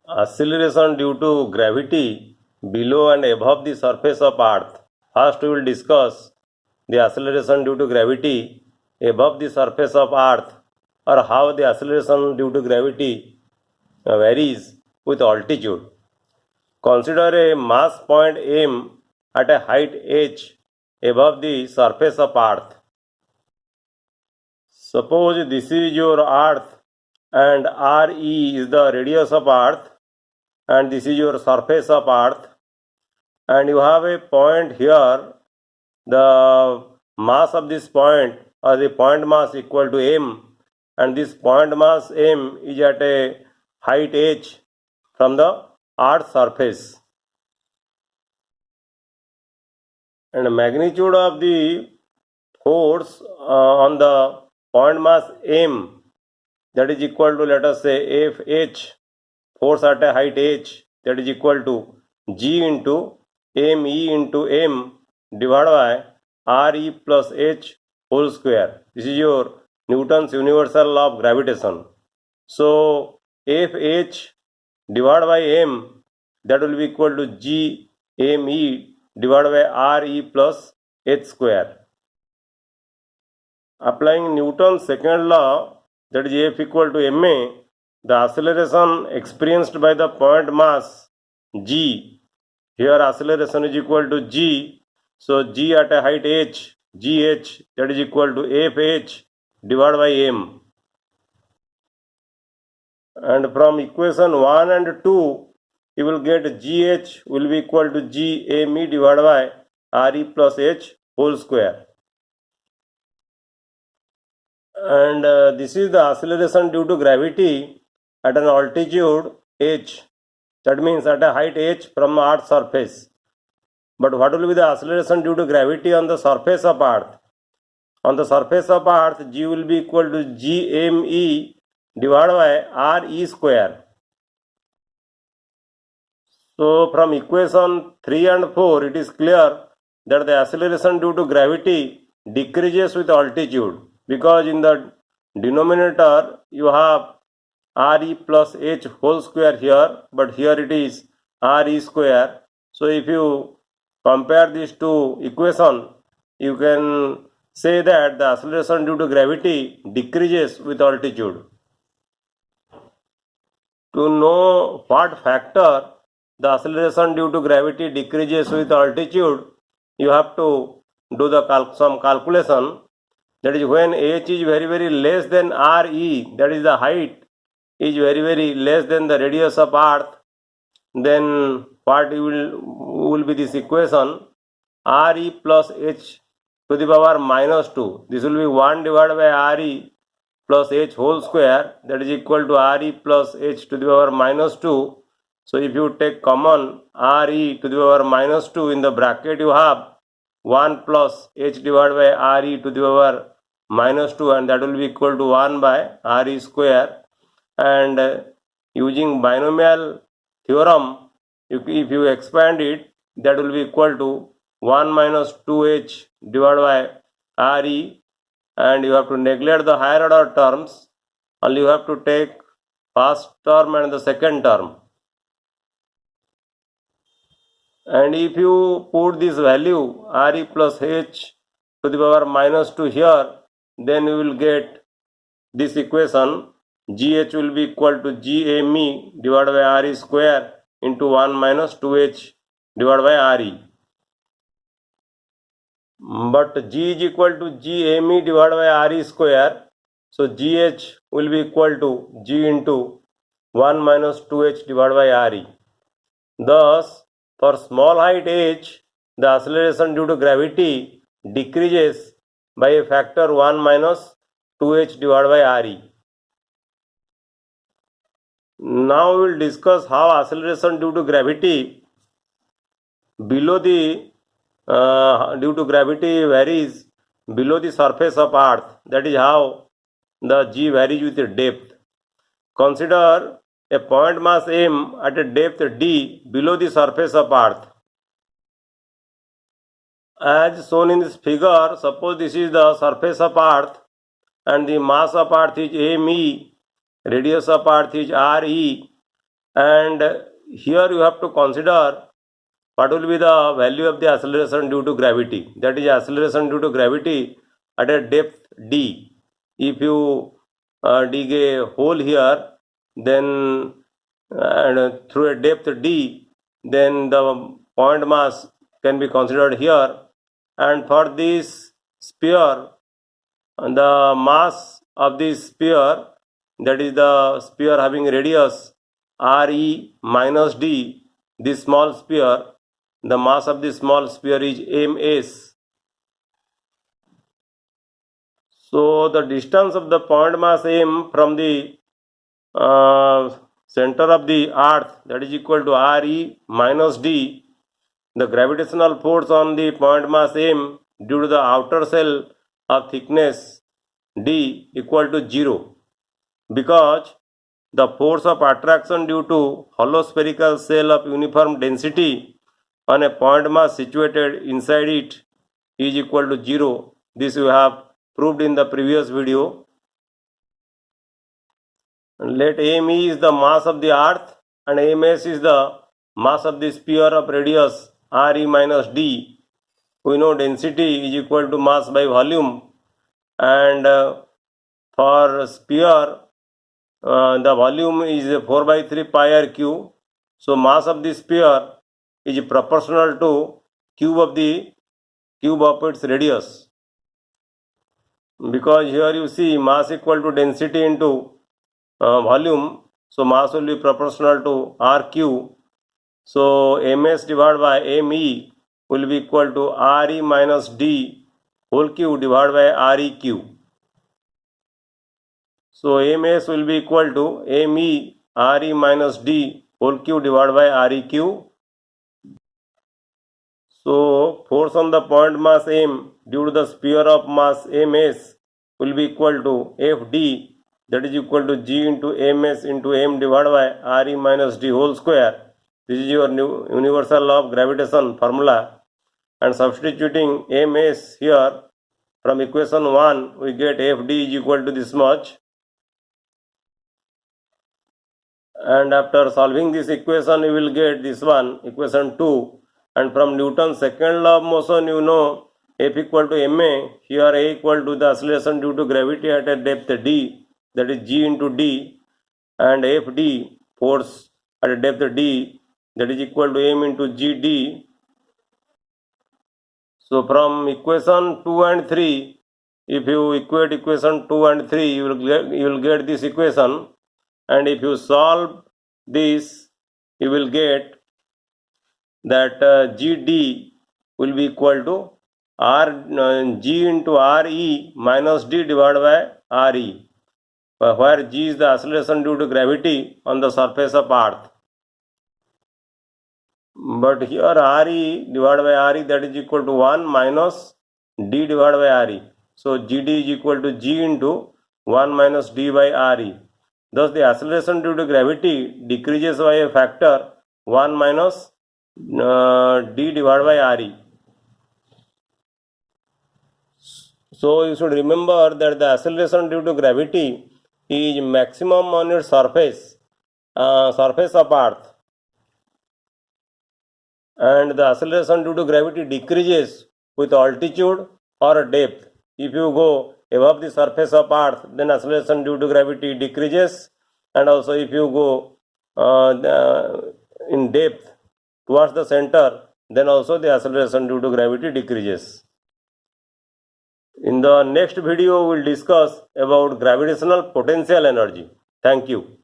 Acceleration due to gravity below and above the surface of Earth. First we will discuss the acceleration due to gravity above the surface of Earth, or how the acceleration due to gravity varies with altitude. Consider a mass point M at a height h above the surface of Earth. Suppose this is your Earth and RE is the radius of Earth, and this is your surface of Earth, and you have a point here. The mass of this point, or the point mass, equal to m, and this point mass m is at a height h from the Earth's surface, and the magnitude of the force on the point mass m, that is equal to, let us say, Fh, force at a height h, that is equal to G into me into m divided by Re plus h whole square. This is your Newton's universal law of gravitation. So Fh divided by m, that will be equal to G me divided by Re plus h square. Applying Newton's second law, that is F equal to ma, the acceleration experienced by the point mass G, here acceleration is equal to G, so G at a height h, Gh, that is equal to Fh divided by m. And from equation 1 and 2, you will get Gh will be equal to Gme divided by Re plus h whole square. And this is the acceleration due to gravity at an altitude h, that means at a height h from Earth's surface. But what will be the acceleration due to gravity on the surface of Earth? On the surface of Earth, G will be equal to Gme divided by Re square. So from equation 3 and 4, it is clear that the acceleration due to gravity decreases with altitude, because in the denominator you have Re plus h whole square here, but here it is Re square. So if you compare these two equations, you can say that the acceleration due to gravity decreases with altitude. To know what factor the acceleration due to gravity decreases with altitude, you have to do some calculation. That is, when h is very very less than Re, that is the height is very very less than the radius of Earth, then what will be this equation? Re plus h to the power minus 2. This will be 1 divided by Re plus h whole square, that is equal to Re plus h to the power minus 2. So if you take common Re to the power minus 2, in the bracket you have 1 plus h divided by Re to the power minus 2, and that will be equal to 1 by Re square. And using binomial theorem, if you expand it, that will be equal to 1 minus 2h divided by Re, and you have to neglect the higher order terms, only you have to take first term and the second term. And if you put this value Re plus h to the power minus 2 here, then you will get this equation. Gh will be equal to Gme divided by Re square into 1 minus 2h divided by Re. But G is equal to Gme divided by Re square, so Gh will be equal to G into 1 minus 2h divided by Re. Thus, for small height h, the acceleration due to gravity decreases by a factor 1 minus 2h divided by Re. Now we will discuss how acceleration due to gravity below the due to gravity varies below the surface of Earth. That is how the G varies with the depth. Consider a point mass m at a depth d below the surface of Earth. As shown in this figure, suppose this is the surface of Earth and the mass of Earth is me, radius of Earth is Re, and here you have to consider what will be the value of the acceleration due to gravity, that is acceleration due to gravity at a depth d. If you dig a hole here, then and through a depth d, then the point mass can be considered here, and for this sphere, the mass of this sphere, that is the sphere having radius re minus d, this small sphere, the mass of this small sphere is ms. So the distance of the point mass m from the center of the earth, that is equal to re minus d. The gravitational force on the point mass m due to the outer shell of thickness d equal to 0, because the force of attraction due to hollow spherical shell of uniform density on a point mass situated inside it is equal to 0. This we have proved in the previous video. Let me is the mass of the earth and ms is the mass of the sphere of radius re minus d. We know density is equal to mass by volume, and for sphere the volume is 4 by 3 pi r cube. So mass of the sphere is proportional to cube of its radius, because here you see mass equal to density into volume, so mass will be proportional to r cube. So ms divided by me will be equal to re minus d whole cube divided by re cube. So ms will be equal to me re minus d whole cube divided by re cube. So force on the point mass m due to the sphere of mass ms will be equal to fd, that is equal to g into ms into m divided by re minus d whole square. This is your new universal law of gravitation formula, and substituting ms here from equation 1 we get fd is equal to this much. And after solving this equation we will get this one, equation 2, and from Newton's second law of motion you know F equal to ma, here A equal to the acceleration due to gravity at a depth d, that is g into d, and Fd force at a depth d, that is equal to m into gd. So from equation 2 and 3, if you equate equation 2 and 3 you will get this equation, and if you solve this you will get that gd will be equal to g into re minus d divided by re, where g is the acceleration due to gravity on the surface of earth. But here re divided by re, that is equal to 1 minus d divided by re. So gd is equal to g into 1 minus d by re. Thus the acceleration due to gravity decreases by a factor 1 minus d divided by re. So you should remember that the acceleration due to gravity is maximum on its surface of earth, and the acceleration due to gravity decreases with altitude or depth. If you go above the surface of earth, then acceleration due to gravity decreases, and also if you go in depth towards the center, then also the acceleration due to gravity decreases. In the next video we will discuss about gravitational potential energy. Thank you.